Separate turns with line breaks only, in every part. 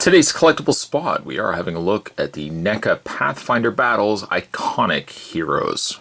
Today's collectible spot, we are having a look at the NECA Pathfinder Battles Iconic Heroes.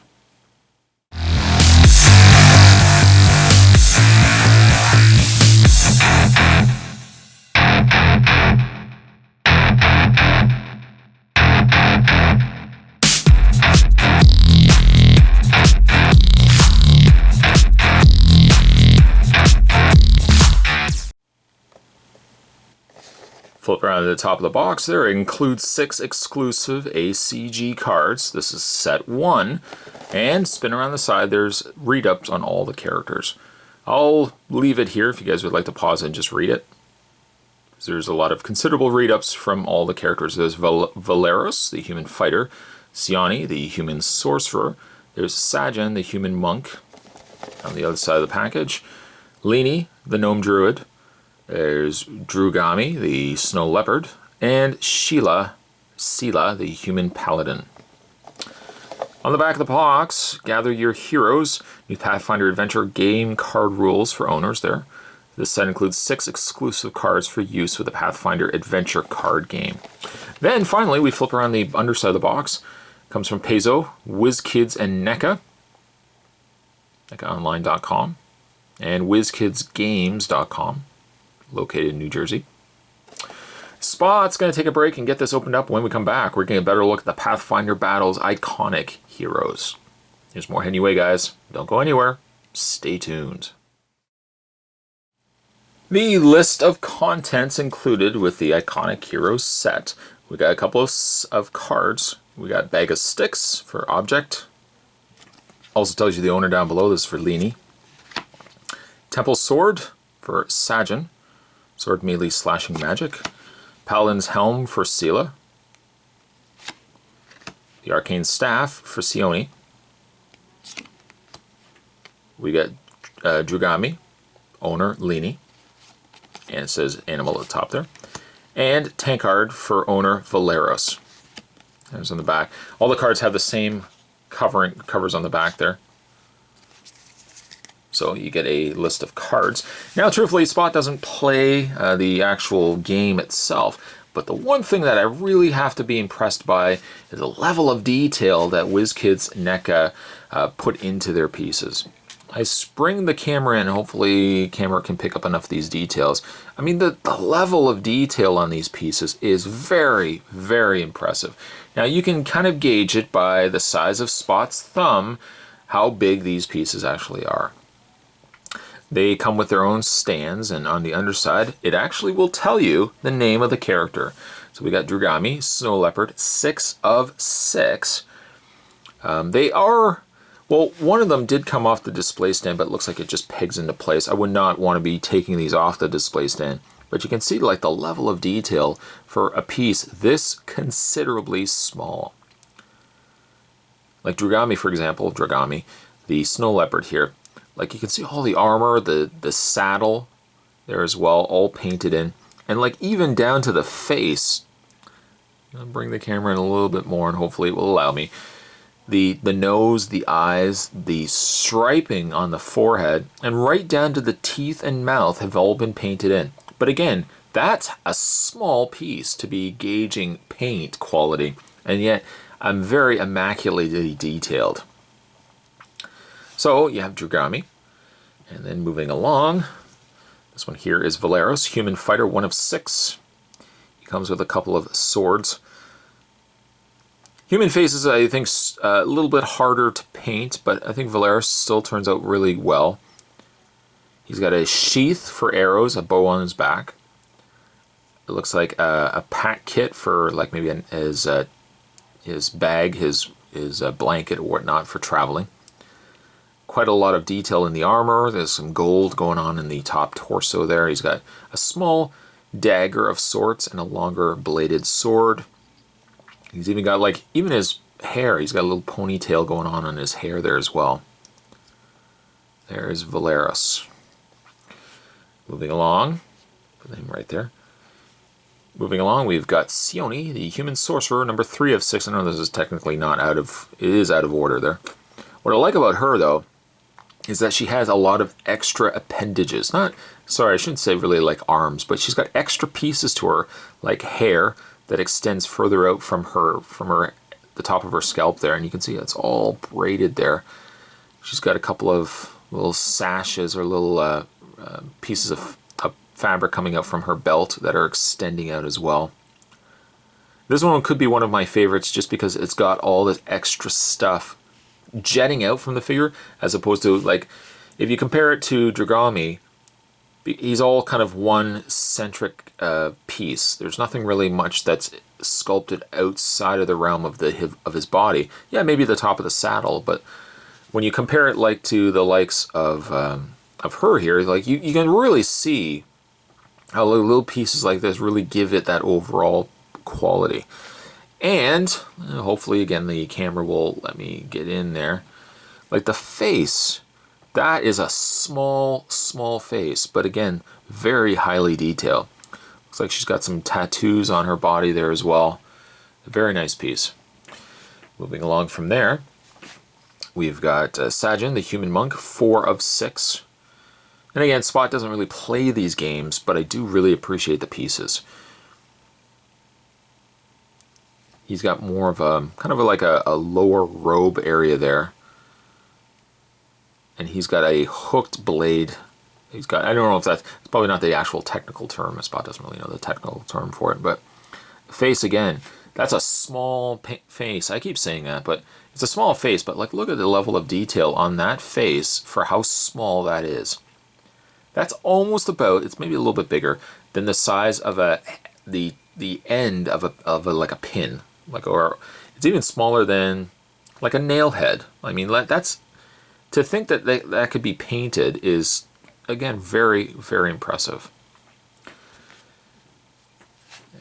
Flip around to the top of the box there. It includes 6 exclusive ACG cards. This is set 1. And spin around the side, there's read-ups on all the characters. I'll leave it here if you guys would like to pause and just read it. There's a lot of considerable read-ups from all the characters. There's Valeros, the human fighter. Sioni, the human sorcerer. There's Sajan, the human monk, on the other side of the package. Lini, the gnome druid. There's Drugami, the snow leopard, and Sila, the human paladin. On the back of the box, gather your heroes. New Pathfinder Adventure game card rules for owners there. This set includes 6 exclusive cards for use with the Pathfinder Adventure card game. Then finally, we flip around the underside of the box. It comes from Paizo, WizKids, and NECA. NECAonline.com and WizKidsGames.com. Located in New Jersey. Spot's going to take a break and get this opened up. When we come back, we're getting a better look at the Pathfinder Battles Iconic Heroes. There's more heading your way, guys. Don't go anywhere. Stay tuned. The list of contents included with the Iconic Heroes set. We got a couple of cards. We got Bag of Sticks for Object. Also tells you the owner down below. This is for Lini. Temple Sword for Sajan. Sword melee slashing magic. Paladin's Helm for Sila. The Arcane Staff for Sioni. We got Drugami, owner Lini. And it says animal at the top there. And Tankard for owner Valeros. There's on the back. All the cards have the same covers on the back there. So you get a list of cards. Now, truthfully, Spot doesn't play the actual game itself, but the one thing that I really have to be impressed by is the level of detail that WizKids NECA put into their pieces. I spring the camera in, hopefully camera can pick up enough of these details. I mean, the level of detail on these pieces is very, very impressive. Now, you can kind of gauge it by the size of Spot's thumb, how big these pieces actually are. They come with their own stands, and on the underside, it actually will tell you the name of the character. So we got Drugami, Snow Leopard, 6 of 6. They are, well, one of them did come off the display stand, but it looks like it just pegs into place. I would not want to be taking these off the display stand. But you can see like the level of detail for a piece this considerably small. Like Drugami, for example, the Snow Leopard here. Like you can see all the armor, the saddle there as well, all painted in. And like even down to the face. I'll bring the camera in a little bit more and hopefully it will allow me. The nose, the eyes, the striping on the forehead, and right down to the teeth and mouth have all been painted in. But again, that's a small piece to be gauging paint quality. And yet I'm very immaculately detailed. So you have Drugami, and then moving along, this one here is Valeros, human fighter, 1 of 6. He comes with a couple of swords. Human faces, I think, a little bit harder to paint, but I think Valeros still turns out really well. He's got a sheath for arrows, a bow on his back. It looks like a pack kit for like maybe his bag, his blanket or whatnot for traveling. Quite a lot of detail in the armor. There's some gold going on in the top torso there. He's got a small dagger of sorts and a longer bladed sword. He's even got like, even his hair, he's got a little ponytail going on his hair there as well. There's Valeros. Moving along, put him right there. Moving along, we've got Sioni, the human sorcerer, number 3 of 6. I know this is technically not out of, it is out of order there. What I like about her though, is that she has a lot of extra appendages. Sorry, I shouldn't say really like arms, but she's got extra pieces to her, like hair that extends further out from the top of her scalp there, and you can see it's all braided there. She's got a couple of little sashes or little pieces of fabric coming out from her belt that are extending out as well. This one could be one of my favorites just because it's got all this extra stuff jetting out from the figure, as opposed to, like, if you compare it to Dragami, he's all kind of one centric piece. There's nothing really much that's sculpted outside of the realm of his body. Yeah, maybe the top of the saddle, but when you compare it like to the likes of her here, like you can really see how little pieces like this really give it that overall quality. And hopefully, again, the camera will let me get in there. Like the face, that is a small face, but again, very highly detailed. Looks like she's got some tattoos on her body there as well. A very nice piece. Moving along from there, we've got Sajin, the human monk, 4 of 6. And again, Spot doesn't really play these games, but I do really appreciate the pieces. He's got more of a kind of like a lower robe area there. And he's got a hooked blade. He's got, I don't know if it's probably not the actual technical term. Spot doesn't really know the technical term for it. But face, again, that's a small face. I keep saying that, but it's a small face. But like, look at the level of detail on that face for how small that is. That's almost about, it's maybe a little bit bigger than the size of the end of a like a pin. Like, or it's even smaller than like a nail head. I mean, that's, to think that that could be painted is, again, very, very impressive.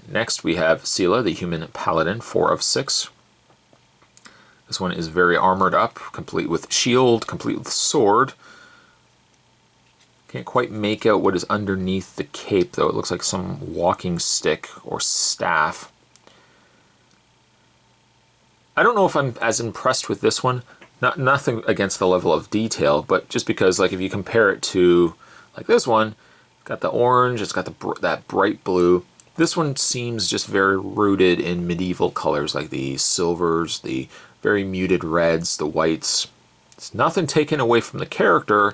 Next we have Sela, the human paladin, 4 of 6. This one is very armored up, complete with shield, complete with sword. Can't quite make out what is underneath the cape, though. It looks like some walking stick or staff. I don't know if I'm as impressed with this one. Nothing against the level of detail, but just because, like, if you compare it to, like, this one, it's got the orange, it's got that bright blue. This one seems just very rooted in medieval colors, like the silvers, the very muted reds, the whites. It's nothing taken away from the character.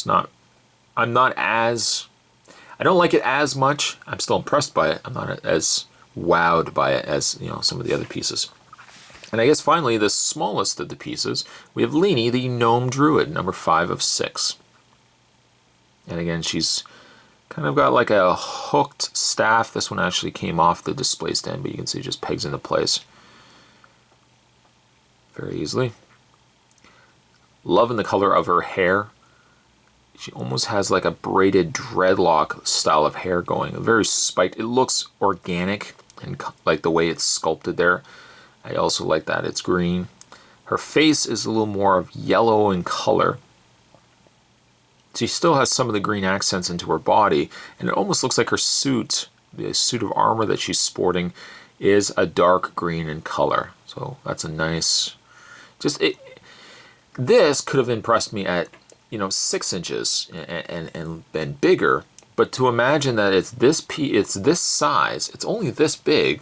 I don't like it as much. I'm still impressed by it. I'm not as wowed by it as, you know, some of the other pieces. And I guess finally, the smallest of the pieces, we have Leanie, the gnome druid, number 5 of 6. And again, she's kind of got like a hooked staff. This one actually came off the display stand, but you can see it just pegs into place very easily. Loving the color of her hair. She almost has like a braided dreadlock style of hair going. Very spiked. It looks organic and like the way it's sculpted there. I also like that it's green. Her face is a little more of yellow in color. She still has some of the green accents into her body, and it almost looks like her suit, the suit of armor that she's sporting, is a dark green in color. So that's a nice, this could have impressed me at, you know, 6 inches and bigger, but to imagine that it's this size, it's only this big,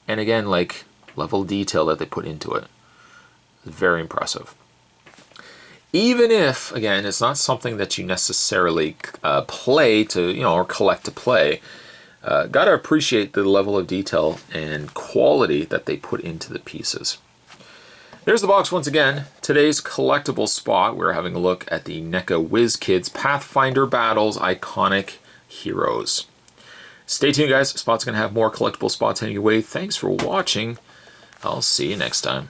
and again, like, level of detail that they put into it. It's very impressive. Even if, again, it's not something that you necessarily play to, you know, or collect to play, gotta appreciate the level of detail and quality that they put into the pieces. There's the box once again. Today's collectible spot, we're having a look at the NECA WizKids Pathfinder Battles Iconic Heroes. Stay tuned, guys. Spot's going to have more collectible spots heading your way. Thanks for watching. I'll see you next time.